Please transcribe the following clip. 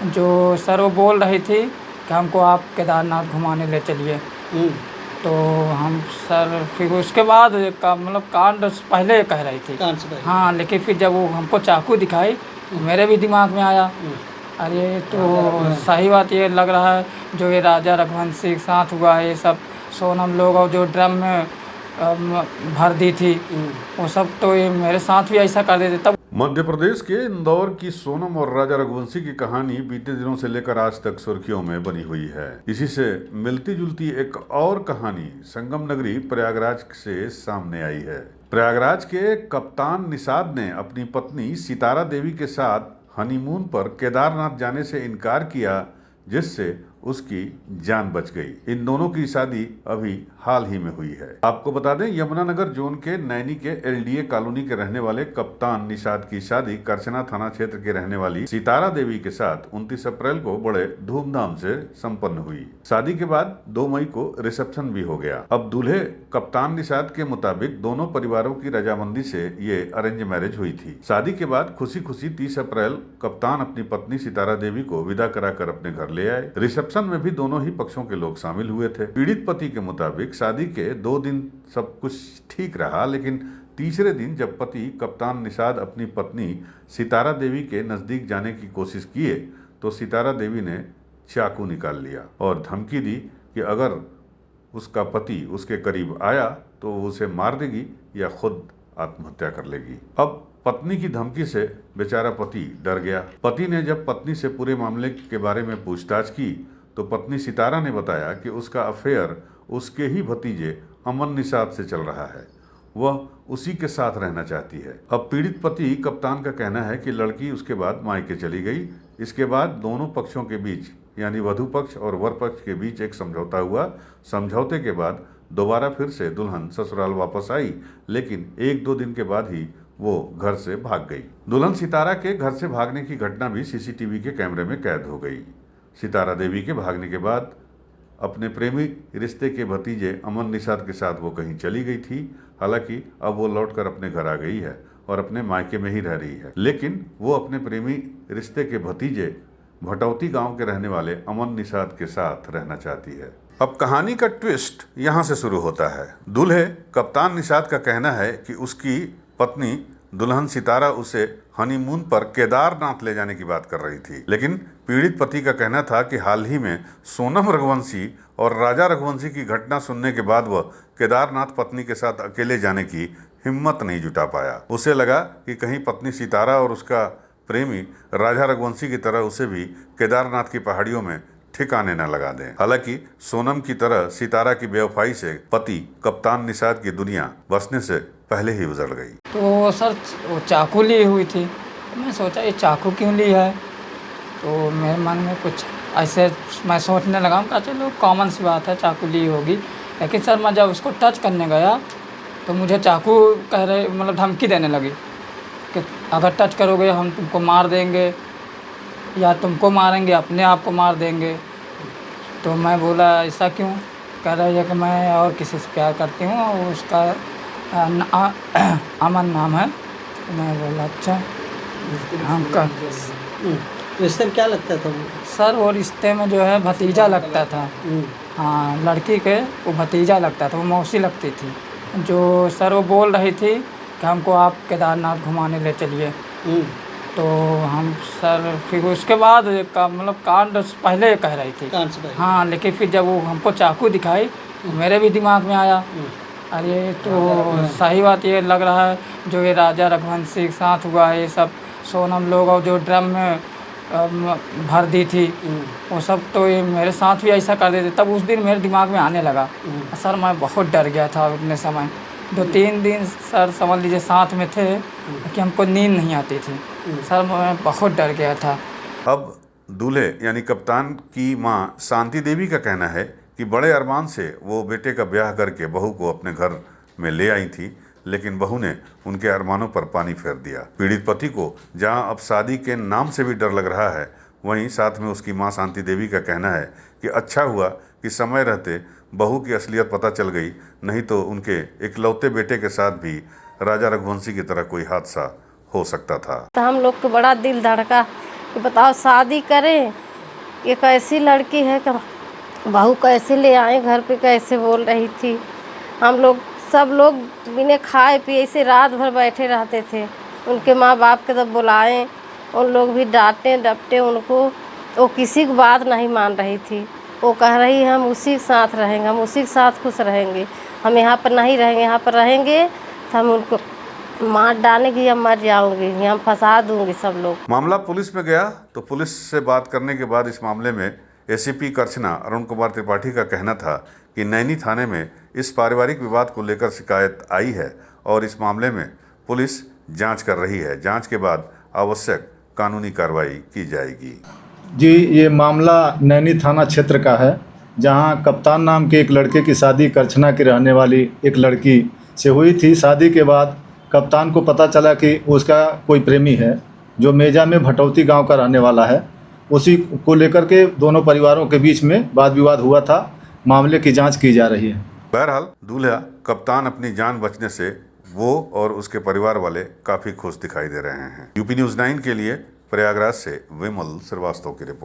जो सर वो बोल रही थी कि हमको आप केदारनाथ घुमाने ले चलिए। तो हम सर फिर उसके बाद का मतलब कांड पहले कह रही थी। कान से पहले। हाँ, लेकिन फिर जब वो हमको चाकू दिखाई तो मेरे भी दिमाग में आया, अरे तो सही बात ये लग रहा है जो ये राजा रघुवंशी के साथ हुआ है, ये सब सोनम लोग और जो ड्रम में भर दी थी वो सब, तो ये मेरे साथ भी ऐसा कर देते। तब मध्य प्रदेश के इंदौर की सोनम और राजा रघुवंशी की कहानी बीते दिनों से लेकर आज तक सुर्खियों में बनी हुई है। इसी से मिलती जुलती एक और कहानी संगम नगरी प्रयागराज से सामने आई है। प्रयागराज के कप्तान निषाद ने अपनी पत्नी सितारा देवी के साथ हनीमून पर केदारनाथ जाने से इनकार किया, जिससे उसकी जान बच गई। इन दोनों की शादी अभी हाल ही में हुई है। आपको बता दें, यमुनानगर जोन के नैनी के एलडीए कॉलोनी के रहने वाले कप्तान निषाद की शादी करछना थाना क्षेत्र के रहने वाली सितारा देवी के साथ 29 अप्रैल को बड़े धूमधाम से संपन्न हुई। शादी के बाद 2 मई को रिसेप्शन भी हो गया। अब दूल्हे कप्तान निषाद के मुताबिक दोनों परिवारों की रजामंदी से ये अरेंज मैरिज हुई थी। शादी के बाद खुशी खुशी 30 अप्रैल कप्तान अपनी पत्नी सितारा देवी को विदा कराकर अपने घर ले आए। रिसेप्शन में भी दोनों ही पक्षों के लोग शामिल हुए थे। पीड़ित पति के मुताबिक शादी के 2 दिन सब कुछ ठीक रहा, लेकिन तीसरे दिन जब पति कप्तान निषाद अपनी पत्नी सितारा देवी के नजदीक जाने की कोशिश किए तो सितारा देवी ने चाकू निकाल लिया और धमकी दी कि अगर उसका पति उसके करीब आया तो वो उसे मार देगी या खुद आत्महत्या कर लेगी। अब पत्नी की धमकी से बेचारा पति डर गया। पति ने जब पत्नी से पूरे मामले के बारे में पूछताछ की तो पत्नी सितारा ने बताया कि उसका अफेयर उसके ही भतीजे अमन निषाद से चल रहा है, वह उसी के साथ रहना चाहती है। अब पीड़ित पति कप्तान का कहना है कि लड़की उसके बाद मायके चली गई। इसके बाद दोनों पक्षों के बीच यानी वधू पक्ष और वर पक्ष के बीच एक समझौता हुआ। समझौते के बाद दोबारा फिर से दुल्हन ससुराल वापस आई, लेकिन 1-2 दिन के बाद ही वो घर से भाग गई। दुल्हन सितारा के घर से भागने की घटना भी सीसीटीवी के कैमरे में कैद हो गई। सितारा देवी के भागने के बाद अपने प्रेमी रिश्ते के भतीजे अमन निषाद के साथ वो कहीं चली गई थी। हालांकि अब वो लौटकर अपने घर आ गई है और अपने मायके में ही रह रही है, लेकिन वो अपने प्रेमी रिश्ते के भतीजे भटौती गांव के रहने वाले अमन निषाद के साथ रहना चाहती है। अब कहानी का ट्विस्ट यहाँ से शुरू होता है। दूल्हे कप्तान निषाद का कहना है कि उसकी पत्नी दुल्हन सितारा उसे हनीमून पर केदारनाथ ले जाने की बात कर रही थी, लेकिन पीड़ित पति का कहना था कि हाल ही में सोनम रघुवंशी और राजा रघुवंशी की घटना सुनने के बाद वह केदारनाथ पत्नी के साथ अकेले जाने की हिम्मत नहीं जुटा पाया। उसे लगा कि कहीं पत्नी सितारा और उसका प्रेमी राजा रघुवंशी की तरह उसे भी केदारनाथ की पहाड़ियों में ठिकाने न लगा दें। हालांकि सोनम की तरह सितारा की बेवफाई से पति कप्तान निषाद की दुनिया बसने से पहले ही उजड़ गई। तो सर वो चाकू ली हुई थी, मैं सोचा ये चाकू क्यों ली है, तो मेरे मन में कुछ ऐसे मैं सोचने लगा, कहा चलो कॉमन सी बात है चाकू ली होगी। लेकिन सर मैं जब उसको टच करने गया तो मुझे चाकू कह रहे मतलब धमकी देने लगी कि अगर टच करोगे हम तुमको मार देंगे या तुमको मारेंगे, अपने आप को मार देंगे। तो मैं बोला ऐसा क्यों, कह रही है कि मैं और किसी से प्यार करती हूँ और उसका अमन नाम है। तो मैं बोला अच्छा हम का रिश्ते में क्या लगता था वो? सर वो रिश्ते में जो है भतीजा लगता था। हाँ, लड़की के वो भतीजा लगता था, वो मौसी लगती थी। जो सर वो बोल रही थी कि हमको आप केदारनाथ घुमाने ले चलिए। तो हम सर फिर उसके बाद का मतलब कांड पहले कह रही थी। कान से पहले। हाँ, लेकिन फिर जब वो हमको चाकू दिखाई तो मेरे भी दिमाग में आया, अरे तो सही बात ये लग रहा है जो ये राजा रघुवंशी के साथ हुआ है, ये सब सोनम लोग और जो ड्रम में भर दी थी वो सब, तो ये मेरे साथ भी ऐसा कर देते। तब उस दिन मेरे दिमाग में आने लगा। सर मैं बहुत डर गया था उतने समय, 2-3 दिन सर समझ लीजिए साथ में थे कि हमको नींद नहीं आती थी। सर मैं बहुत डर गया था। अब दूल्हे यानी कप्तान की मां शांति देवी का कहना है कि बड़े अरमान से वो बेटे का ब्याह करके बहू को अपने घर में ले आई थी, लेकिन बहू ने उनके अरमानों पर पानी फेर दिया। पीड़ित पति को जहां अब शादी के नाम से भी डर लग रहा है, वहीं साथ में उसकी मां शांति देवी का कहना है कि अच्छा हुआ कि समय रहते बहू की असलियत पता चल गई, नहीं तो उनके इकलौते बेटे के साथ भी राजा रघुवंशी की तरह कोई हादसा हो सकता था। तो हम लोग को बड़ा दिल धड़का कि बताओ शादी करें, ये कैसी लड़की है कि बहू कैसे ले आए घर पे, कैसे बोल रही थी। हम लोग सब लोग बिना खाए पिए से रात भर बैठे रहते थे। उनके माँ बाप के जब बुलाएं, उन लोग भी डांटे डपटे उनको, वो किसी की बात नहीं मान रही थी। वो कह रही हम उसी के साथ रहेंगे, हम उसी के साथ खुश रहेंगे, हम यहाँ पर नहीं रहेंगे, यहाँ पर रहेंगे तो हम उनको मार डालेंगे या मर जाऊंगी, यहाँ फंसा दूंगी सब लोग। मामला पुलिस में गया तो पुलिस से बात करने के बाद इस मामले में एसीपी करछना अरुण कुमार त्रिपाठी का कहना था कि नैनी थाने में इस पारिवारिक विवाद को लेकर शिकायत आई है और इस मामले में पुलिस जांच कर रही है। जांच के बाद आवश्यक कानूनी कार्रवाई की जाएगी। जी, ये मामला नैनी थाना क्षेत्र का है, जहां कप्तान नाम के एक लड़के की शादी करछना की रहने वाली एक लड़की से हुई थी। शादी के बाद कप्तान को पता चला कि उसका कोई प्रेमी है जो मेजा में भटौती गांव का रहने वाला है। उसी को लेकर के दोनों परिवारों के बीच में वाद विवाद हुआ था। मामले की जांच की जा रही है। बहरहाल दूल्हा कप्तान अपनी जान बचने से वो और उसके परिवार वाले काफी खुश दिखाई दे रहे हैं। यूपी न्यूज़ 9 के लिए प्रयागराज से विमल श्रीवास्तव की रिपोर्ट।